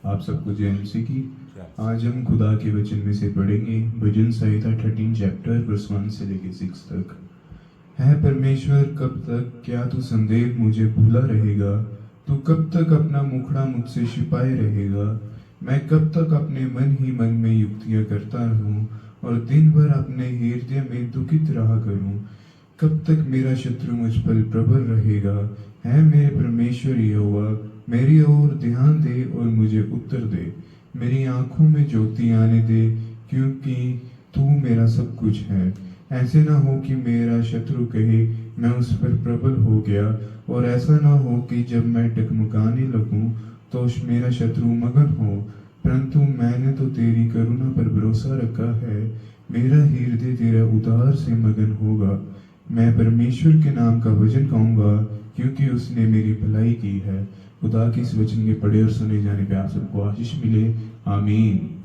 आप सबको जय मसीह की। आज हम खुदा के वचन में से पढ़ेंगे भजन संहिता 13 चैप्टर वर्स 1 से लेके 6 तक। है परमेश्वर, कब तक क्या तू संदेह मुझे भूला रहेगा? तू कब तक अपना मुखड़ा मुझसे छिपाए रहेगा? मैं कब तक अपने मन ही मन में युक्तियां करता रहूं और दिन भर अपने हृदय में दुखित रहा करूं? कब तक मेरा शत्रु मुझ पर प्रबल रहेगा? है मेरे परमेश्वर यहोवा, मेरी ओर ध्यान दे और मुझे उत्तर दे। मेरी आंखों में ज्योति आने दे, क्योंकि तू मेरा सब कुछ है। ऐसे ना हो कि मेरा शत्रु कहे मैं उस पर प्रबल हो गया, और ऐसा ना हो कि जब मैं डगमगाने लगूं तो मेरा शत्रु मगन हो। परंतु मैंने तो तेरी करुणा पर भरोसा रखा है, मेरा हृदय तेरा उद्धार से मगन होगा। मैं परमेश्वर के नाम का भजन गाऊंगा, क्योंकि उसने मेरी भलाई की है। खुदा की इस वचन के पढ़े और सुने जाने पे आप सबको आशीष मिले। आमीन।